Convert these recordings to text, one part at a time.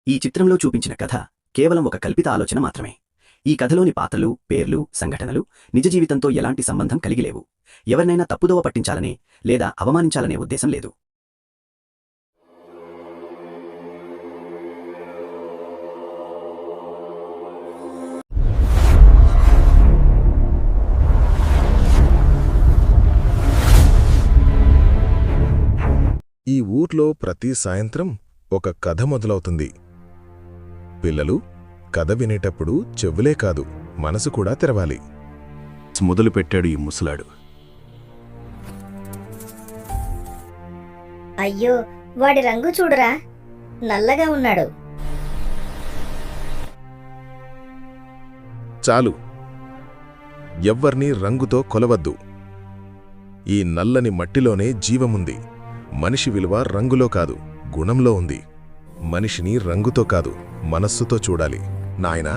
ఈ చిత్రంలో చూపించిన కథ కేవలం ఒక కల్పిత ఆలోచన మాత్రమే. ఈ కథలోని పాత్రలు, పేర్లు, సంఘటనలు నిజ జీవితంతో ఎలాంటి సంబంధం కలిగి లేవు. ఎవరినైనా తప్పుదోవ పట్టించాలనే లేదా అవమానించాలనే ఉద్దేశం లేదు. ఈ ఊర్లో ప్రతి సాయంత్రం ఒక కథ మొదలవుతుంది. పిల్లలు కథ వినేటప్పుడు చెవులే కాదు, మనసు కూడా తెరవాలి. మొదలుపెట్టాడు ఈ ముసలాడు. అయ్యో, వాడి రంగు చూడరా, నల్లగా ఉన్నాడు. చాలు, ఎవ్వర్నీ రంగుతో కొలవద్దు. ఈ నల్లని మట్టిలోనే జీవముంది. మనిషి విలువ రంగులో కాదు, గుణంలో ఉంది. మనిషిని రంగుతో కాదు, మనస్సుతో చూడాలి. నాయనా,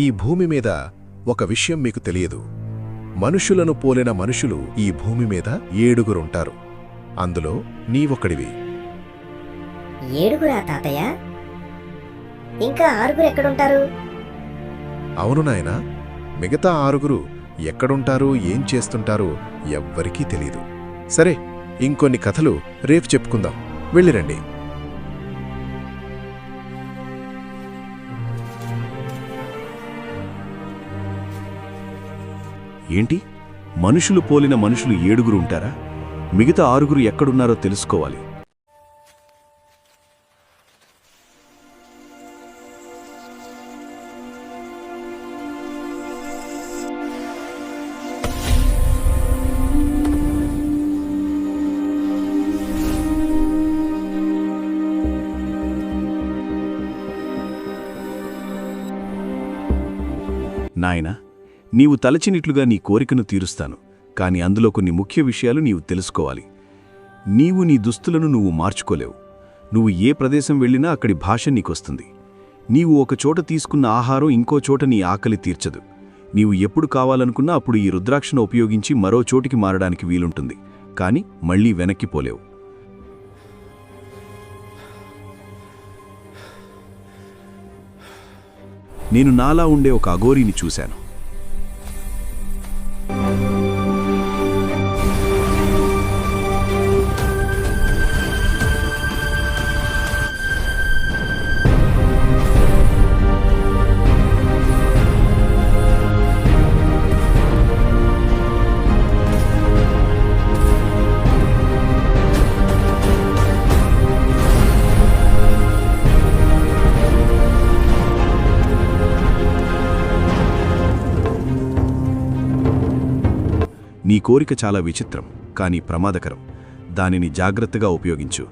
ఈ భూమి మీద ఒక విషయం మీకు తెలియదు. మనుషులను పోలిన మనుషులు ఈ భూమి మీద 7 అందులో నీవొక్కడివి. 7 తాతయ్య? ఇంకా 6 ఎక్కడుంటారు? అవును నాయనా, మిగతా 6 ఎక్కడుంటారు, ఏం చేస్తుంటారో ఎవ్వరికీ తెలీదు. సరే, ఇంకొన్ని కథలు రేపు చెప్పుకుందాం. వెళ్ళిరండి. ఏంటి, మనుషులు పోలిన మనుషులు 7 ఉంటారా? మిగతా 6 ఎక్కడున్నారో తెలుసుకోవాలి. నాయనా, నీవు తలచినట్లుగా నీ కోరికను తీరుస్తాను, కాని అందులో కొన్ని ముఖ్య విషయాలు నీవు తెలుసుకోవాలి. నీవు నీ దుస్తులను నువ్వు మార్చుకోలేవు. నువ్వు ఏ ప్రదేశం వెళ్ళినా అక్కడి భాష నీకొస్తుంది. నీవు ఒక చోట తీసుకున్న ఆహారం ఇంకో చోట నీ ఆకలి తీర్చదు. నీవు ఎప్పుడు కావాలనుకున్నా అప్పుడు ఈ రుద్రాక్షను ఉపయోగించి మరో చోటికి మారడానికి వీలుంటుంది, కాని మళ్లీ వెనక్కిపోలేవు. నేను నాలా ఉండే ఒక అఘోరీని చూశాను. నీ కోరిక చాలా విచిత్రం, కానీ ప్రమాదకరం. దానిని జాగ్రత్తగా ఉపయోగించు.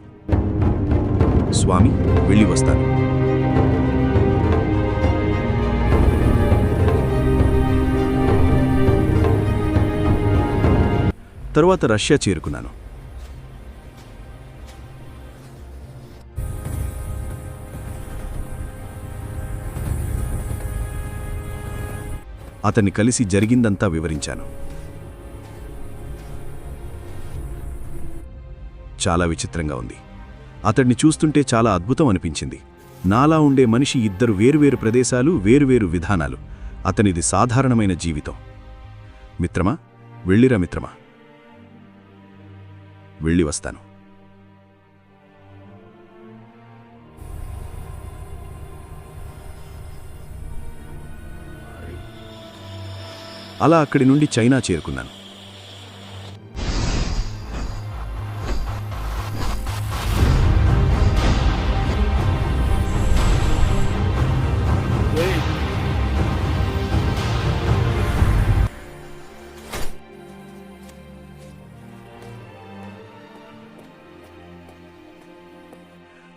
స్వామి, వెళ్ళి వస్తాను. తరువాత రష్యా చేరుకున్నాను. అతన్ని కలిసి జరిగిందంతా వివరించాను. చాలా విచిత్రంగా ఉంది. అతడిని చూస్తుంటే చాలా అద్భుతం అనిపించింది. నాలా ఉండే మనిషి, 2 వేరువేరు ప్రదేశాలు, వేరువేరు విధానాలు. అతనిది సాధారణమైన జీవితం. మిత్రమా, వెళ్ళిరా మిత్రమా. వెళ్ళి వస్తాను. అలా అక్కడి నుండి చైనా చేరుకున్నాను.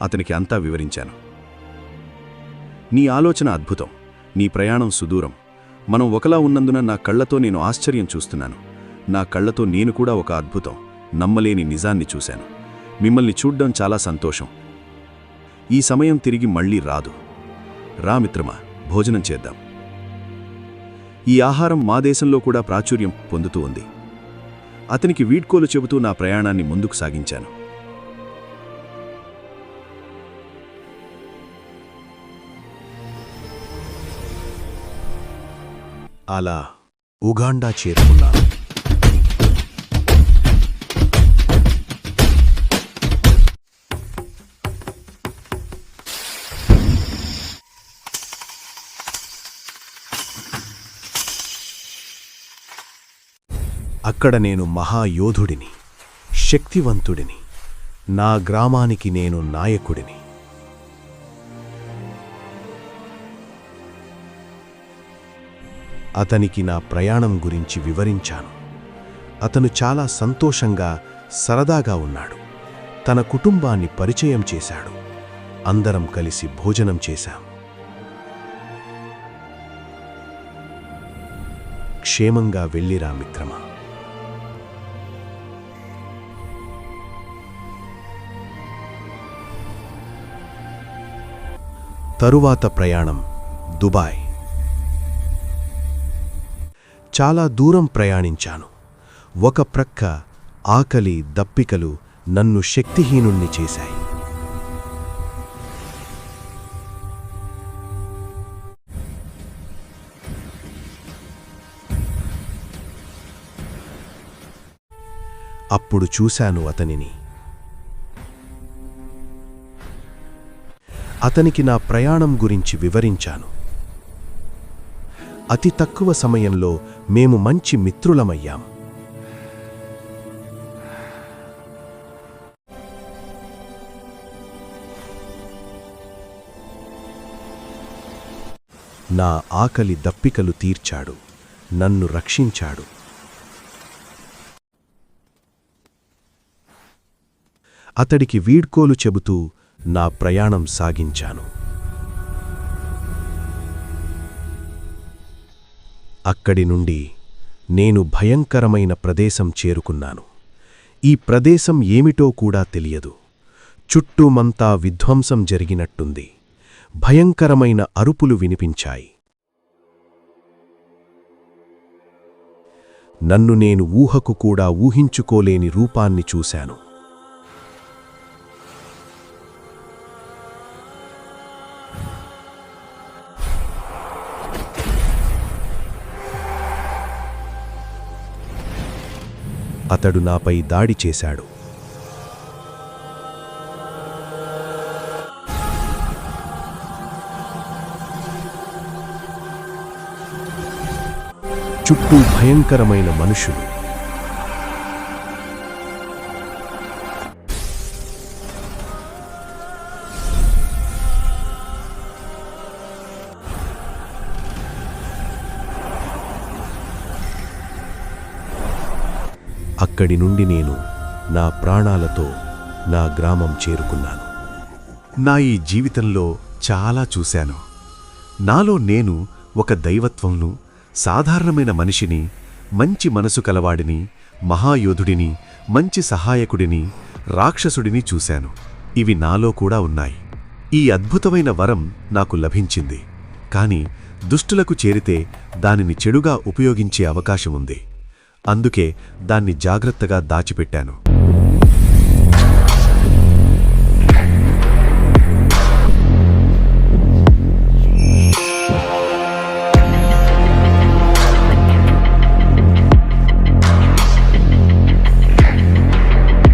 అతనికి అంతా వివరించాను. నీ ఆలోచన అద్భుతం. నీ ప్రయాణం సుదూరం. మనం ఒకలా ఉన్నందున నా కళ్లతో నేను ఆశ్చర్యం చూస్తున్నాను. నా కళ్లతో నేను కూడా ఒక అద్భుతం, నమ్మలేని నిజాన్ని చూశాను. మిమ్మల్ని చూడ్డం చాలా సంతోషం. ఈ సమయం తిరిగి మళ్లీ రాదు. రా మిత్రమా, భోజనం చేద్దాం. ఈ ఆహారం మా దేశంలో కూడా ప్రాచుర్యం పొందుతూ ఉంది. అతనికి వీడ్కోలు చెబుతూ నా ప్రయాణాన్ని ముందుకు సాగించాను. అలా ఉగాండా చేరుకున్నాను. అక్కడ నేను మహాయోధుడిని, శక్తివంతుడిని, నా గ్రామానికి నేను నాయకుడిని. అతనికి నా ప్రయాణం గురించి వివరించాను. అతను చాలా సంతోషంగా, సరదాగా ఉన్నాడు. తన కుటుంబాన్ని పరిచయం చేశాడు. అందరం కలిసి భోజనం చేశాం. క్షేమంగా వెళ్ళిరా మిత్రమా. తరువాత ప్రయాణం దుబాయ్. చాలా దూరం ప్రయాణించాను. ఒక ప్రక్క ఆకలి, దప్పికలు నన్ను శక్తిహీనుణ్ణి చేశాయి. అప్పుడు చూశాను అతనిని. అతనికి నా ప్రయాణం గురించి వివరించాను. అతి తక్కువ సమయంలో మేము మంచి మిత్రులమయ్యాం. నా ఆకలి దప్పికలు తీర్చాడు, నన్ను రక్షించాడు. అతడికి వీడ్కోలు చెబుతూ నా ప్రయాణం సాగించాను. అక్కడి నుండి నేను భయంకరమైన ప్రదేశం చేరుకున్నాను. ఈ ప్రదేశం ఏమిటో కూడా తెలియదు. చుట్టూమంతా విధ్వంసం జరిగినట్టుంది. భయంకరమైన అరుపులు వినిపించాయి. నన్ను నేను ఊహకు కూడా ఊహించుకోలేని రూపాన్ని చూశాను. అతడు నాపై దాడి చేశాడు. చుట్టూ భయంకరమైన మనుషులు. అక్కడి నుండి నేను నా ప్రాణాలతో నా గ్రామం చేరుకున్నాను. నా ఈ జీవితంలో చాలా చూశాను. నాలో నేను ఒక దైవత్వంను, సాధారణమైన మనిషిని, మంచి మనసు కలవాడిని, మహాయోధుడిని, మంచి సహాయకుడిని, రాక్షసుడిని చూశాను. ఇవి నాలో కూడా ఉన్నాయి. ఈ అద్భుతమైన వరం నాకు లభించింది. కాని దుష్టులకు చేరితే దానిని చెడుగా ఉపయోగించే అవకాశముంది. అందుకే దాన్ని జాగ్రత్తగా దాచిపెట్టాను.